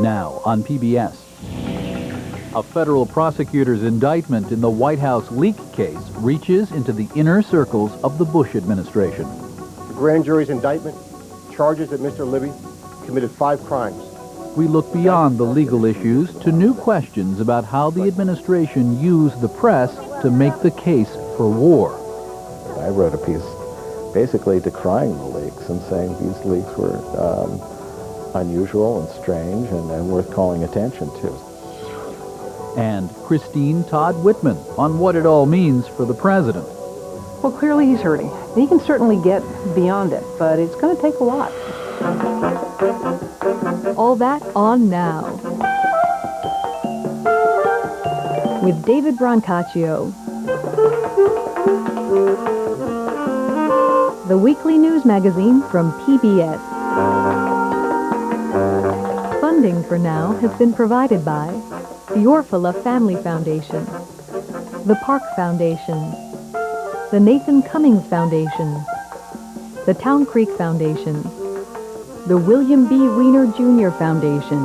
Now on PBS. A federal prosecutor's indictment in the White House leak case reaches into the inner circles of the Bush administration. The grand jury's indictment charges that Mr. Libby committed 5 crimes. We look beyond the legal issues to new questions about how the administration used the press to make the case for war. I wrote a piece basically decrying the leaks and saying these leaks were unusual and strange and worth calling attention to. And Christine Todd Whitman on what it all means for the president. Well, clearly he's hurting. He can certainly get beyond it, but it's going to take a lot. All that on Now. With David Brancaccio. The weekly news magazine from PBS. Funding for Now has been provided by the Orphala Family Foundation, the Park Foundation, the Nathan Cummings Foundation, the Town Creek Foundation, the William B. Weiner Jr. Foundation,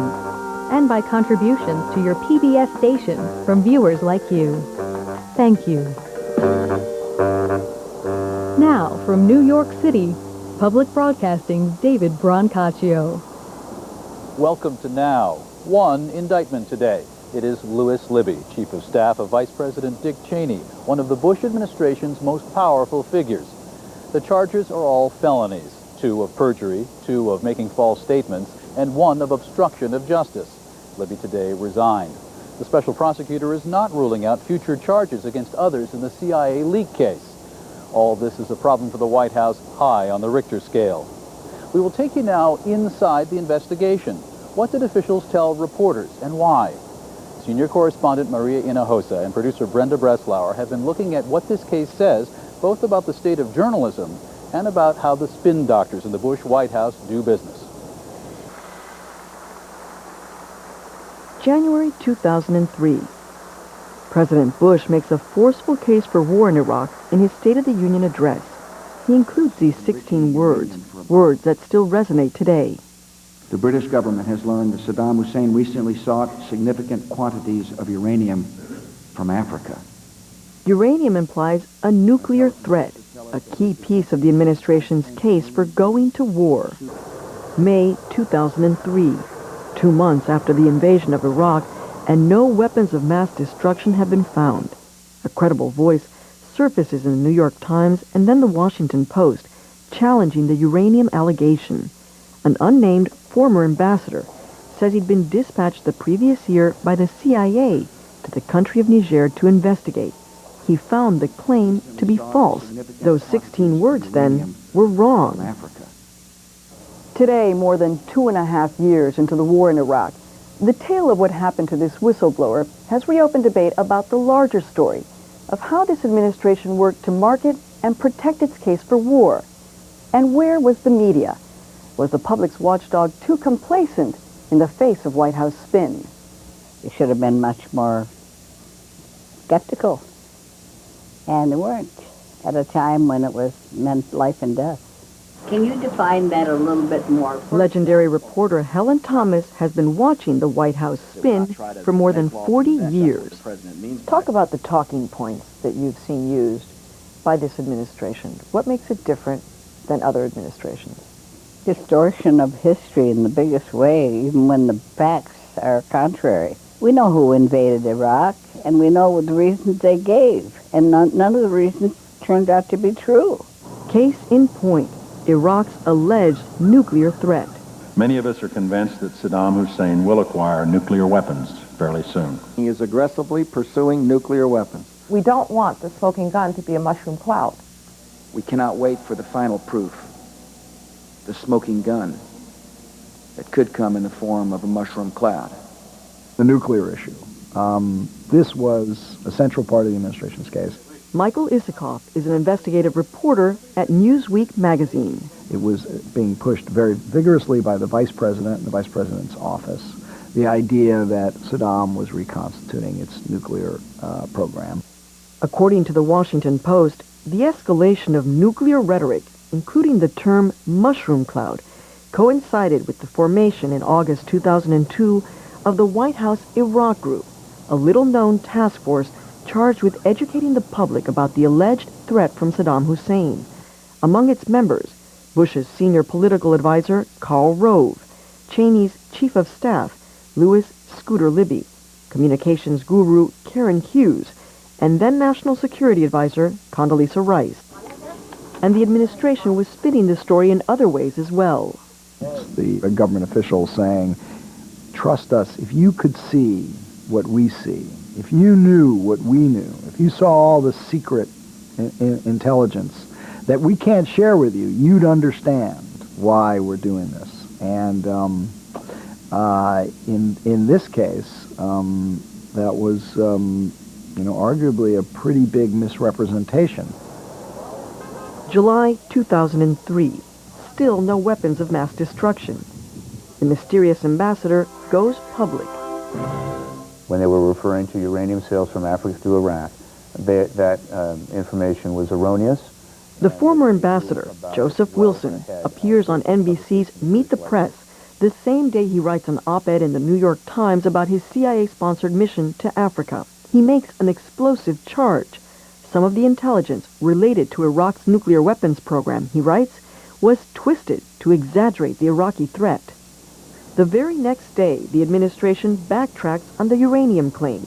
and by contributions to your PBS station from viewers like you. Thank you. Now, from New York City, Public Broadcasting's David Brancaccio. Welcome to Now. One indictment today. It is Louis Libby, Chief of Staff of Vice President Dick Cheney, one of the Bush administration's most powerful figures. The charges are all felonies, 2 of perjury, 2 of making false statements, and 1 of obstruction of justice. Libby today resigned. The special prosecutor is not ruling out future charges against others in the CIA leak case. All this is a problem for the White House, high on the Richter scale. We will take you now inside the investigation. What did officials tell reporters and why? Senior correspondent Maria Hinojosa and producer Brenda Breslauer have been looking at what this case says, both about the state of journalism and about how the spin doctors in the Bush White House do business. January 2003. President Bush makes a forceful case for war in Iraq in his State of the Union address. He includes these 16 words that still resonate today. The British government has learned that Saddam Hussein recently sought significant quantities of uranium from Africa. Uranium implies a nuclear threat, a key piece of the administration's case for going to war. May 2003, 2 months after the invasion of Iraq, and no weapons of mass destruction have been found. A credible voice surfaces in the New York Times and then the Washington Post, challenging the uranium allegation. An unnamed former ambassador says he'd been dispatched the previous year by the CIA to the country of Niger to investigate. He found the claim to be false. Those 16 words, then, were wrong. Today, more than 2.5 years into the war in Iraq, the tale of what happened to this whistleblower has reopened debate about the larger story of how this administration worked to market and protect its case for war. And where was the media? Was the public's watchdog too complacent in the face of White House spin? They should have been much more skeptical. And they weren't at a time when it was meant life and death. Can you define that a little bit more? Legendary reporter Helen Thomas has been watching the White House spin for more than 40 years. Talk about the talking points that you've seen used by this administration. What makes it different than other administrations? Distortion of history in the biggest way, even when the facts are contrary. We know who invaded Iraq, and we know the reasons they gave, and none of the reasons turned out to be true. Case in point, Iraq's alleged nuclear threat. Many of us are convinced that Saddam Hussein will acquire nuclear weapons fairly soon. He is aggressively pursuing nuclear weapons. We don't want the smoking gun to be a mushroom cloud. We cannot wait for the final proof, the smoking gun, that could come in the form of a mushroom cloud. The nuclear issue. This was a central part of the administration's case. Michael Isikoff is an investigative reporter at Newsweek magazine. It was being pushed very vigorously by the vice president and the vice president's office, the idea that Saddam was reconstituting its nuclear program. According to the Washington Post, the escalation of nuclear rhetoric, including the term mushroom cloud, coincided with the formation in August 2002 of the White House Iraq Group, a little-known task force charged with educating the public about the alleged threat from Saddam Hussein. Among its members, Bush's senior political advisor, Karl Rove, Cheney's chief of staff, Louis Scooter Libby, communications guru Karen Hughes, and then National Security Advisor Condoleezza Rice. And the administration was spinning the story in other ways as well. The government officials saying, trust us, if you could see what we see, if you knew what we knew, if you saw all the secret intelligence that we can't share with you, you'd understand why we're doing this. And in this case, that was, arguably a pretty big misrepresentation. July 2003. Still no weapons of mass destruction. The mysterious ambassador goes public. When they were referring to uranium sales from Africa to Iraq, that information was erroneous. The former ambassador, Joseph Wilson, appears on NBC's Meet the Press the same day he writes an op-ed in the New York Times about his CIA-sponsored mission to Africa. He makes an explosive charge. Some of the intelligence related to Iraq's nuclear weapons program, he writes, was twisted to exaggerate the Iraqi threat. The very next day, the administration backtracks on the uranium claim.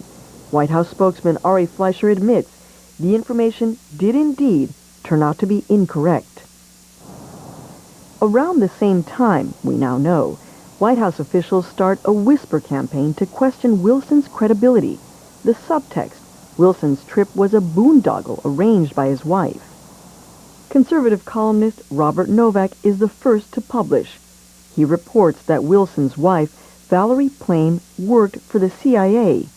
White House spokesman Ari Fleischer admits the information did indeed turn out to be incorrect. Around the same time, we now know, White House officials start a whisper campaign to question Wilson's credibility. The subtext, Wilson's trip was a boondoggle arranged by his wife. Conservative columnist Robert Novak is the first to publish. He reports that Wilson's wife, Valerie Plame, worked for the CIA.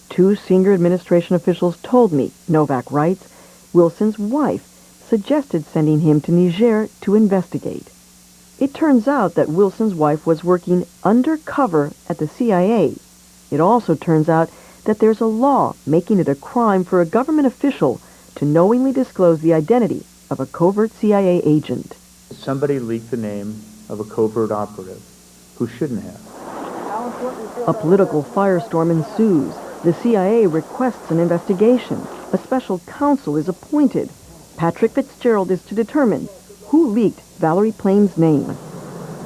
Two senior administration officials told me, Novak writes, Wilson's wife suggested sending him to Niger to investigate. It turns out that Wilson's wife was working undercover at the CIA. It also turns out that there's a law making it a crime for a government official to knowingly disclose the identity of a covert CIA agent. Somebody leaked the name of a covert operative who shouldn't have. A political firestorm ensues. The CIA requests an investigation. A special counsel is appointed. Patrick Fitzgerald is to determine who leaked Valerie Plame's name.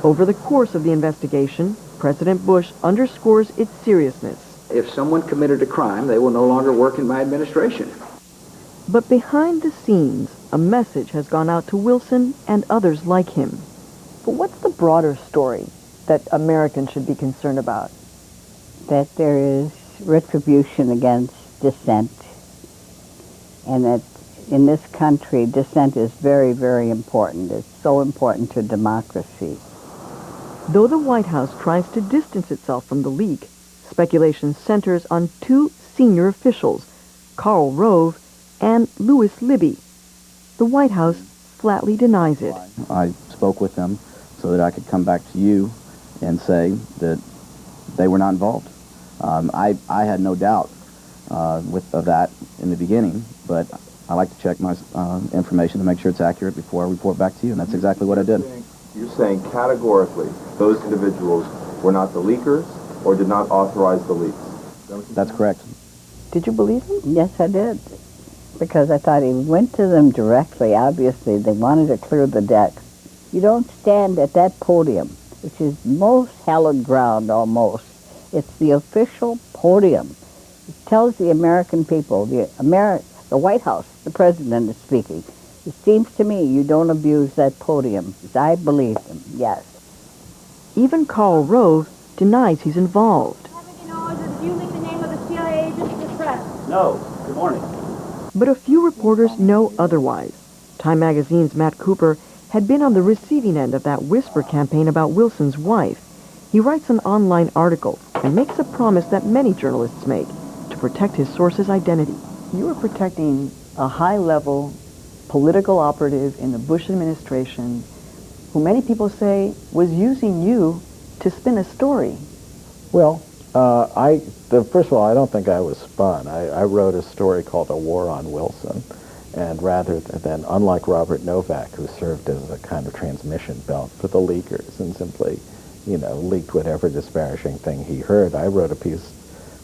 Over the course of the investigation, President Bush underscores its seriousness. If someone committed a crime, they will no longer work in my administration. But behind the scenes, a message has gone out to Wilson and others like him. But what's the broader story that Americans should be concerned about? That there is retribution against dissent, and that in this country, dissent is very, very important. It's so important to democracy. Though the White House tries to distance itself from the leak, speculation centers on two senior officials, Karl Rove and Louis Libby. The White House flatly denies it. I spoke with them so that I could come back to you and say that they were not involved. I had no doubt of that in the beginning, but I like to check my information to make sure it's accurate before I report back to you, and that's exactly what I did. You're saying categorically those individuals were not the leakers or did not authorize the leaks? That's correct. Did you believe him? Yes, I did. Because I thought he went to them directly. Obviously, they wanted to clear the deck. You don't stand at that podium, which is most hallowed ground almost. It's the official podium. It tells the American people, the White House, the president is speaking. It seems to me you don't abuse that podium. I believe him, yes. Even Karl Rove denies he's involved. No. Good morning. But a few reporters know otherwise. Time magazine's Matt Cooper had been on the receiving end of that whisper campaign about Wilson's wife. He writes an online article and makes a promise that many journalists make to protect his source's identity. You are protecting a high-level political operative in the Bush administration who many people say was using you to spin a story. Well, first of all, I don't think I was spun. I wrote a story called A War on Wilson, And rather than, unlike Robert Novak, who served as a kind of transmission belt for the leakers and simply, leaked whatever disparaging thing he heard, I wrote a piece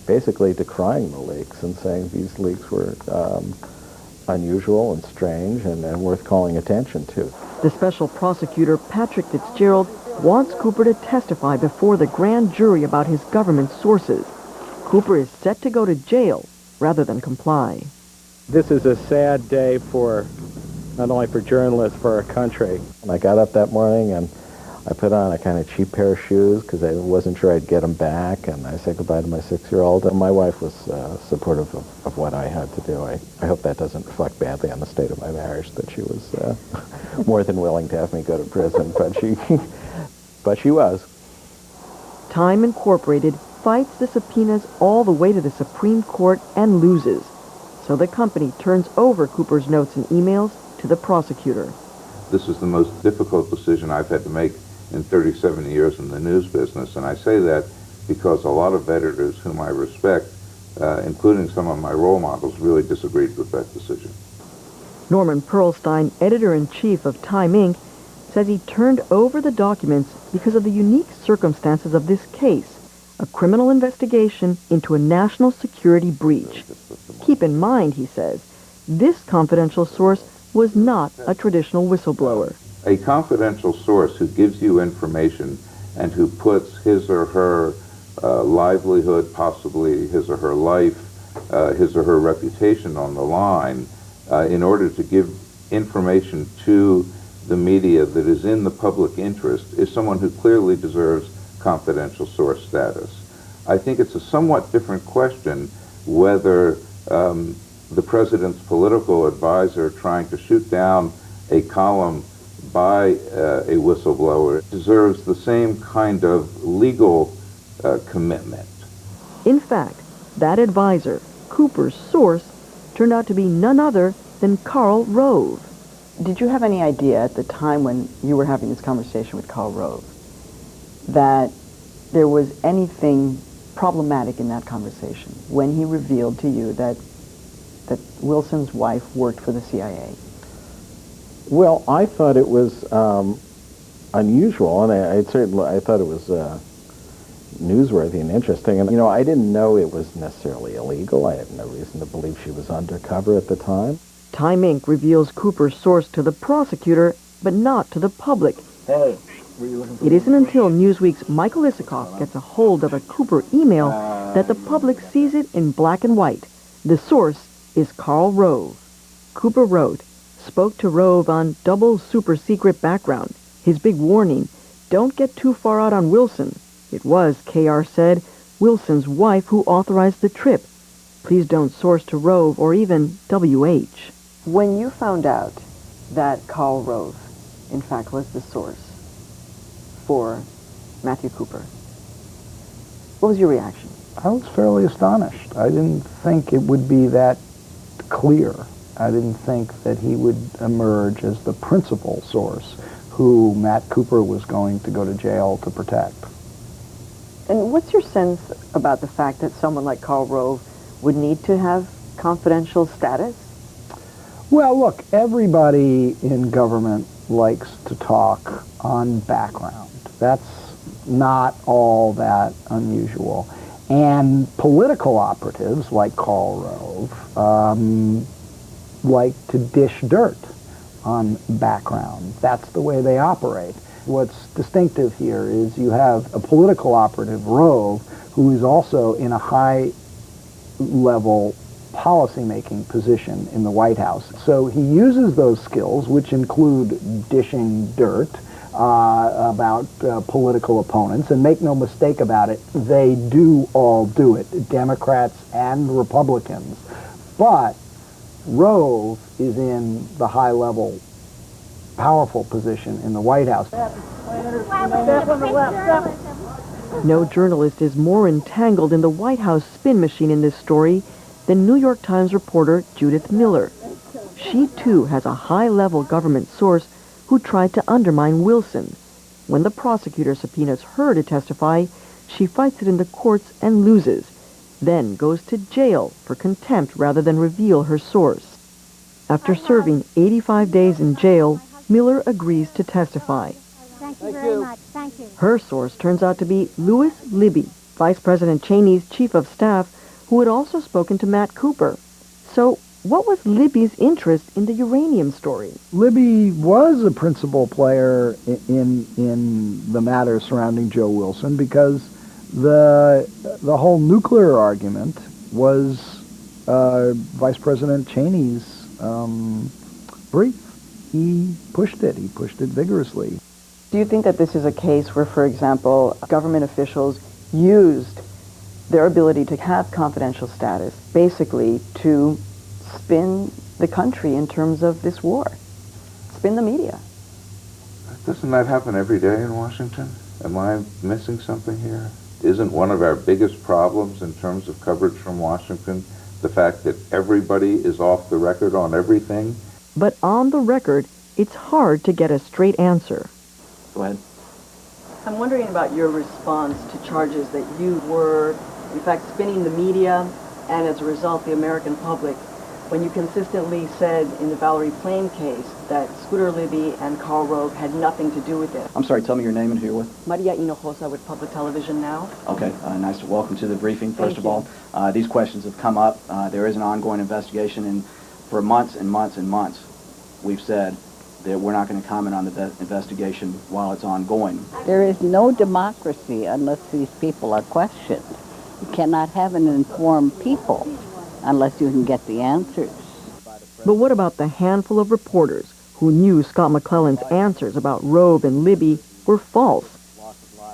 basically decrying the leaks and saying these leaks were unusual and strange and worth calling attention to. The special prosecutor, Patrick Fitzgerald, wants Cooper to testify before the grand jury about his government sources. Cooper is set to go to jail rather than comply. This is a sad day for, not only for journalists, for our country. And I got up that morning and I put on a kind of cheap pair of shoes because I wasn't sure I'd get them back, and I said goodbye to my 6-year-old. And my wife was supportive of what I had to do. I hope that doesn't reflect badly on the state of my marriage, that she was more than willing to have me go to prison, but she was. Time Incorporated fights the subpoenas all the way to the Supreme Court and loses. So the company turns over Cooper's notes and emails to the prosecutor. This is the most difficult decision I've had to make in 37 years in the news business, and I say that because a lot of editors whom I respect, including some of my role models, really disagreed with that decision. Norman Pearlstein, editor-in-chief of Time Inc., says he turned over the documents because of the unique circumstances of this case, a criminal investigation into a national security breach. Keep in mind, he says, this confidential source was not a traditional whistleblower. A confidential source who gives you information and who puts his or her livelihood, possibly his or her life, his or her reputation on the line in order to give information to the media that is in the public interest is someone who clearly deserves confidential source status. I think it's a somewhat different question whether the president's political advisor trying to shoot down a column by a whistleblower deserves the same kind of legal commitment. In fact, that advisor, Cooper's source, turned out to be none other than Karl Rove. Did you have any idea at the time when you were having this conversation with Karl Rove that there was anything problematic in that conversation when he revealed to you that Wilson's wife worked for the CIA? Well, I thought it was unusual, and I thought it was newsworthy and interesting. And I didn't know it was necessarily illegal. I had no reason to believe she was undercover at the time. Time Inc. reveals Cooper's source to the prosecutor, but not to the public. Hey. It isn't until Newsweek's Michael Isikoff gets a hold of a Cooper email that the public sees it in black and white. The source is Karl Rove. Cooper wrote, spoke to Rove on double super secret background. His big warning, don't get too far out on Wilson. It was, KR said, Wilson's wife who authorized the trip. Please don't source to Rove or even WH. When you found out that Karl Rove, in fact, was the source for Matthew Cooper, what was your reaction? I was fairly astonished. I didn't think it would be that clear. I didn't think that he would emerge as the principal source who Matt Cooper was going to go to jail to protect. And what's your sense about the fact that someone like Karl Rove would need to have confidential status? Well, look, everybody in government likes to talk on background. That's not all that unusual. And political operatives like Karl Rove like to dish dirt on background. That's the way they operate. What's distinctive here is you have a political operative, Rove, who is also in a high-level policy-making position in the White House. So he uses those skills, which include dishing dirt about political opponents, and make no mistake about it, they do all do it, Democrats and Republicans. But Rove is in the high-level, powerful position in the White House. No journalist is more entangled in the White House spin machine in this story than New York Times reporter Judith Miller. She, too, has a high-level government source who tried to undermine Wilson. When the prosecutor subpoenas her to testify, she fights it in the courts and loses, then goes to jail for contempt rather than reveal her source. After serving 85 days in jail, Miller agrees to testify. Thank you very much. Thank you. Her source turns out to be Louis Libby, Vice President Cheney's chief of staff, who had also spoken to Matt Cooper. So, what was Libby's interest in the uranium story? Libby was a principal player in the matter surrounding Joe Wilson because the whole nuclear argument was Vice President Cheney's brief. He pushed it vigorously. Do you think that this is a case where, for example, government officials used their ability to have confidential status basically to spin the country in terms of this war, spin the media? Doesn't that happen every day in Washington? Am I missing something here? Isn't one of our biggest problems in terms of coverage from Washington the fact that everybody is off the record on everything? But on the record, it's hard to get a straight answer. Go ahead. I'm wondering about your response to charges that you were, in fact, spinning the media and, as a result, the American public, when you consistently said in the Valerie Plame case that Scooter Libby and Karl Rove had nothing to do with it. I'm sorry, tell me your name and who you're with. Maria Hinojosa with Public Television Now. Okay, nice to welcome to the briefing, first Thank of all. These questions have come up. There is an ongoing investigation, and for months and months and months, we've said that we're not going to comment on the investigation while it's ongoing. There is no democracy unless these people are questioned. You cannot have an informed people unless you can get the answers. But what about the handful of reporters who knew Scott McClellan's answers about Rove and Libby were false?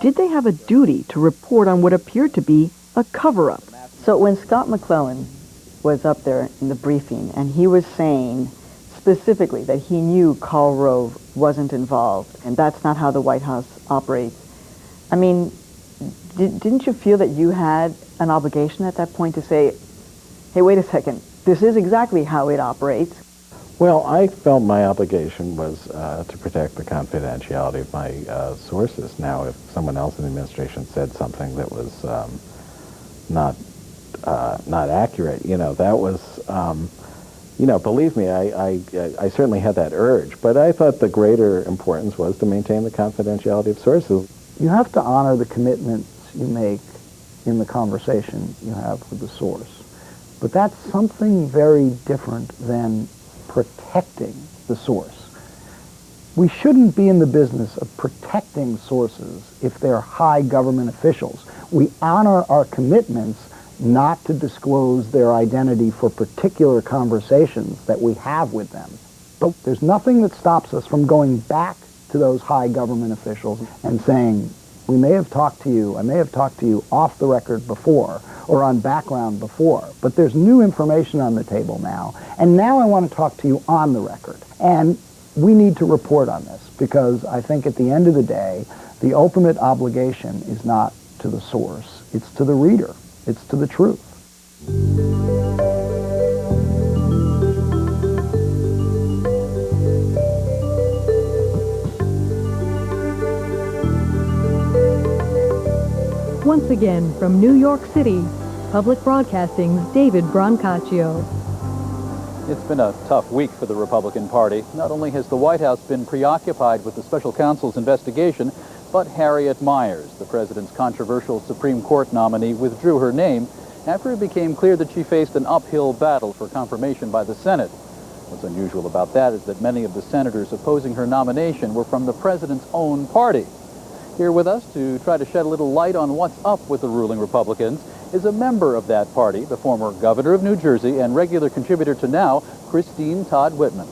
Did they have a duty to report on what appeared to be a cover-up? So when Scott McClellan was up there in the briefing and he was saying specifically that he knew Karl Rove wasn't involved, and that's not how the White House operates, I mean, didn't you feel that you had an obligation at that point to say, hey, wait a second, this is exactly how it operates? Well, I felt my obligation was to protect the confidentiality of my sources. Now, if someone else in the administration said something that was not accurate, that was, believe me, I certainly had that urge. But I thought the greater importance was to maintain the confidentiality of sources. You have to honor the commitments you make in the conversation you have with the source. But that's something very different than protecting the source. We shouldn't be in the business of protecting sources if they're high government officials. We honor our commitments not to disclose their identity for particular conversations that we have with them. But there's nothing that stops us from going back to those high government officials and saying, I may have talked to you off the record before or on background before, but there's new information on the table now, and now I want to talk to you on the record. And we need to report on this because I think at the end of the day, the ultimate obligation is not to the source, it's to the reader, it's to the truth. Once again, from New York City, Public Broadcasting's David Brancaccio. It's been a tough week for the Republican Party. Not only has the White House been preoccupied with the special counsel's investigation, but Harriet Miers, the president's controversial Supreme Court nominee, withdrew her name after it became clear that she faced an uphill battle for confirmation by the Senate. What's unusual about that is that many of the senators opposing her nomination were from the president's own party. Here with us to try to shed a little light on what's up with the ruling Republicans is a member of that party, the former governor of New Jersey and regular contributor to Now, Christine Todd Whitman.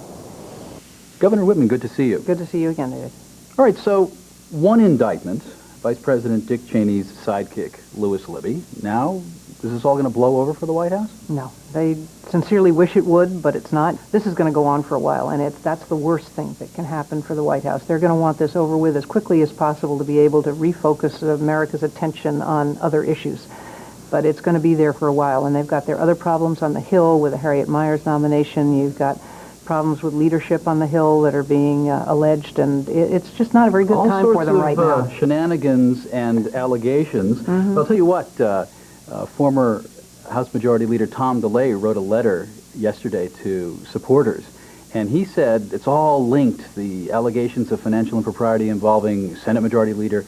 Governor Whitman, good to see you. Good to see you again, David. All right, so one indictment, Vice President Dick Cheney's sidekick, Louis Libby. Now, is this all going to blow over for the White House? No. They sincerely wish it would, but it's not. This is going to go on for a while, and that's the worst thing that can happen for the White House. They're going to want this over with as quickly as possible to be able to refocus America's attention on other issues. But it's going to be there for a while, and they've got their other problems on the Hill with the Harriet Miers nomination. You've got problems with leadership on the Hill that are being alleged, and it's just not a very good time for them right now. All sorts of shenanigans and allegations. I'll tell you what, former House Majority Leader Tom DeLay wrote a letter yesterday to supporters, and he said it's all linked, the allegations of financial impropriety involving Senate Majority Leader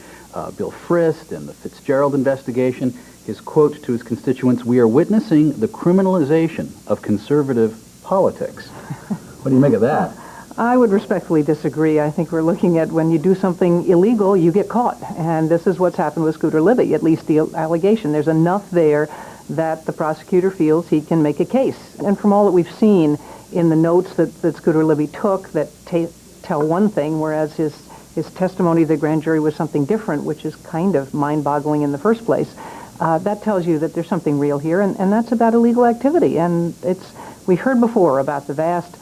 Bill Frist and the Fitzgerald investigation. His quote to his constituents, "We are witnessing the criminalization of conservative politics." What do you make of that? I would respectfully disagree. I think we're looking at when you do something illegal, you get caught. And this is what's happened with Scooter Libby, at least the allegation. There's enough there that the prosecutor feels he can make a case. And from all that we've seen in the notes that Scooter Libby took that tell one thing, whereas his testimony to the grand jury was something different, which is kind of mind-boggling in the first place, that tells you that there's something real here, and that's about illegal activity. And we heard before about the vast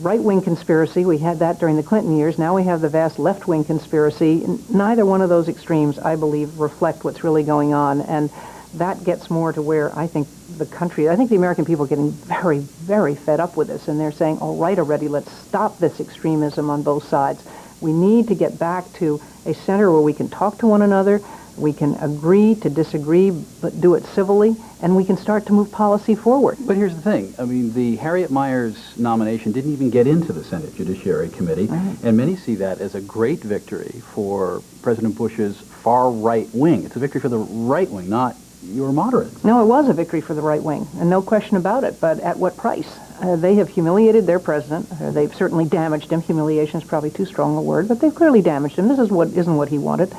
right-wing conspiracy. We had that during the Clinton years. Now we have the vast left-wing conspiracy. Neither one of those extremes, I believe, reflect what's really going on. And that gets more to where I think the American people are getting very, very fed up with this. And they're saying, all right already, let's stop this extremism on both sides. We need to get back to a center where we can talk to one another, we can agree to disagree, but do it civilly, and we can start to move policy forward. But here's the thing. I mean, the Harriet Miers nomination didn't even get into the Senate Judiciary Committee, and many see that as a great victory for President Bush's far right wing. It's a victory for the right wing, not your moderates. No, it was a victory for the right wing, and no question about it, but at what price? They have humiliated their president. They've certainly damaged him. Humiliation is probably too strong a word, but they've clearly damaged him. This isn't what he wanted.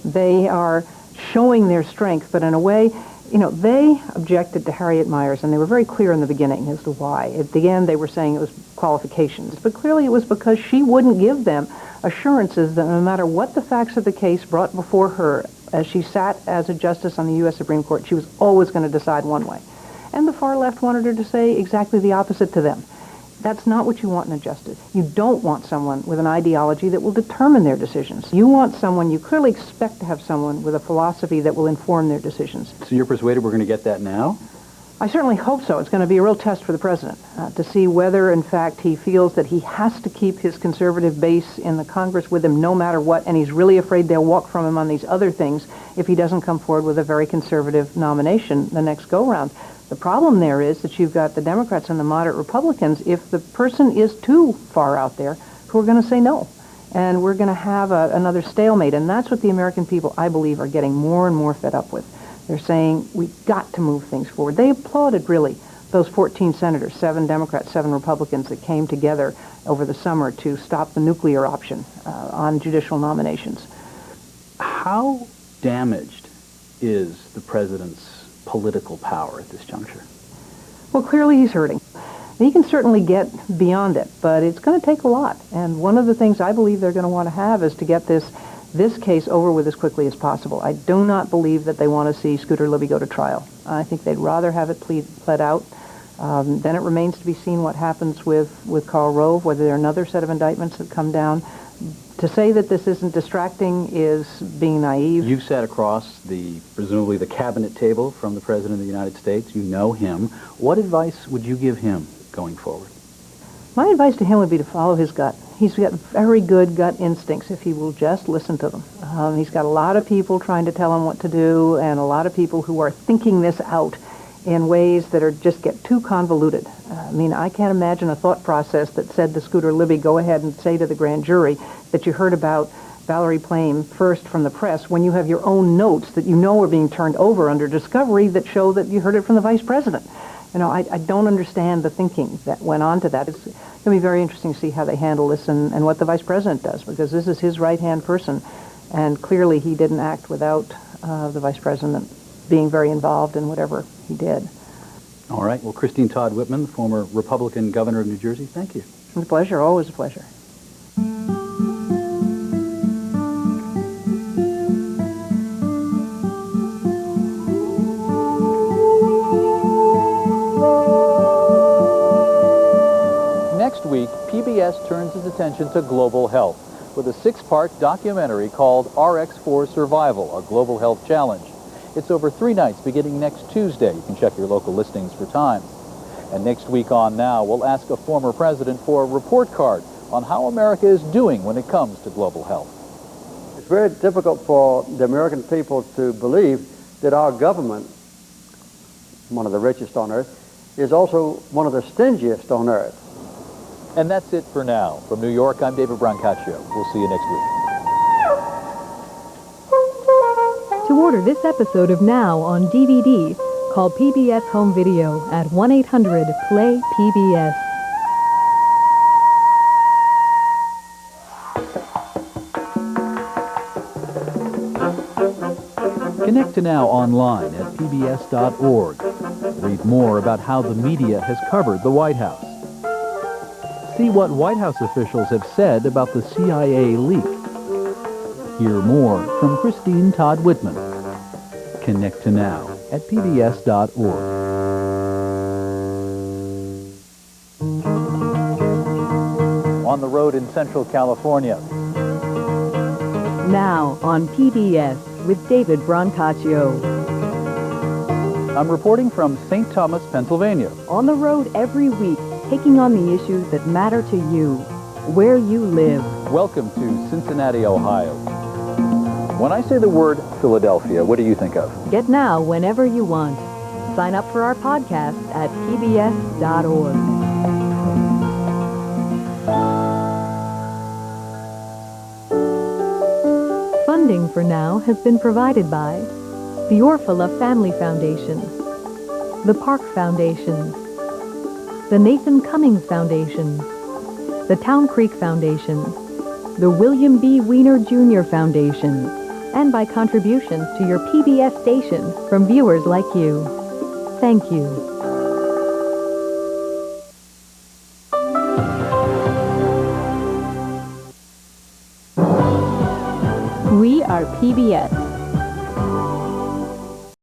They are showing their strength, but in a way, they objected to Harriet Miers, and they were very clear in the beginning as to why. At the end, they were saying it was qualifications, but clearly it was because she wouldn't give them assurances that no matter what the facts of the case brought before her, as she sat as a justice on the U.S. Supreme Court, she was always going to decide one way. And the far left wanted her to say exactly the opposite to them. That's not what you want in a justice. You don't want someone with an ideology that will determine their decisions. You want someone, you clearly expect to have someone with a philosophy that will inform their decisions. So you're persuaded we're going to get that now? I certainly hope so. It's going to be a real test for the president to see whether, in fact, he feels that he has to keep his conservative base in the Congress with him no matter what, and he's really afraid they'll walk from him on these other things if he doesn't come forward with a very conservative nomination the next go-round. The problem there is that you've got the Democrats and the moderate Republicans, if the person is too far out there, who are going to say no. And we're going to have another stalemate. And that's what the American people, I believe, are getting more and more fed up with. They're saying, we've got to move things forward. They applauded, really, those 14 senators, 7 Democrats, 7 Republicans, that came together over the summer to stop the nuclear option on judicial nominations. How damaged is the president's political power at this juncture? Well, clearly he's hurting. He can certainly get beyond it, but it's going to take a lot. And one of the things I believe they're going to want to have is to get this case over with as quickly as possible. I do not believe that they want to see Scooter Libby go to trial. I think they'd rather have it pled out. Then it remains to be seen what happens with Karl Rove, whether there are another set of indictments that come down. To say that this isn't distracting is being naive. You've sat across presumably the cabinet table from the President of the United States. You know him. What advice would you give him going forward? My advice to him would be to follow his gut. He's got very good gut instincts if he will just listen to them. He's got a lot of people trying to tell him what to do, and a lot of people who are thinking this out in ways that are just get too convoluted. I mean, I can't imagine a thought process that said to Scooter Libby, go ahead and say to the grand jury that you heard about Valerie Plame first from the press when you have your own notes that you know are being turned over under discovery that show that you heard it from the vice president. I don't understand the thinking that went on to that. It's going to be very interesting to see how they handle this and what the vice president does, because this is his right-hand person, and clearly he didn't act without the vice president being very involved in whatever he did. All right. Well, Christine Todd Whitman, the former Republican governor of New Jersey, thank you. It's a pleasure. Always a pleasure. Next week, PBS turns its attention to global health with a 6-part documentary called RX4 Survival, a Global Health Challenge. It's over 3 nights beginning next Tuesday. You can check your local listings for times. And next week on Now, we'll ask a former president for a report card on how America is doing when it comes to global health. It's very difficult for the American people to believe that our government, one of the richest on earth, is also one of the stingiest on earth. And that's it for now. From New York, I'm David Brancaccio. We'll see you next week. To order this episode of Now on DVD, call PBS Home Video at 1-800-PLAY-PBS. Connect to Now online at pbs.org. Read more about how the media has covered the White House. See what White House officials have said about the CIA leak. Hear more from Christine Todd Whitman. Connect to Now at pbs.org. On the road in Central California. Now on PBS with David Brancaccio. I'm reporting from St. Thomas, Pennsylvania. On the road every week, taking on the issues that matter to you, where you live. Welcome to Cincinnati, Ohio. When I say the word Philadelphia, what do you think of? Get Now whenever you want. Sign up for our podcast at pbs.org. Funding for Now has been provided by the Orphala Family Foundation, the Park Foundation, the Nathan Cummings Foundation, the Town Creek Foundation, the William B. Weiner Jr. Foundation, and by contributions to your PBS station from viewers like you. Thank you. We are PBS.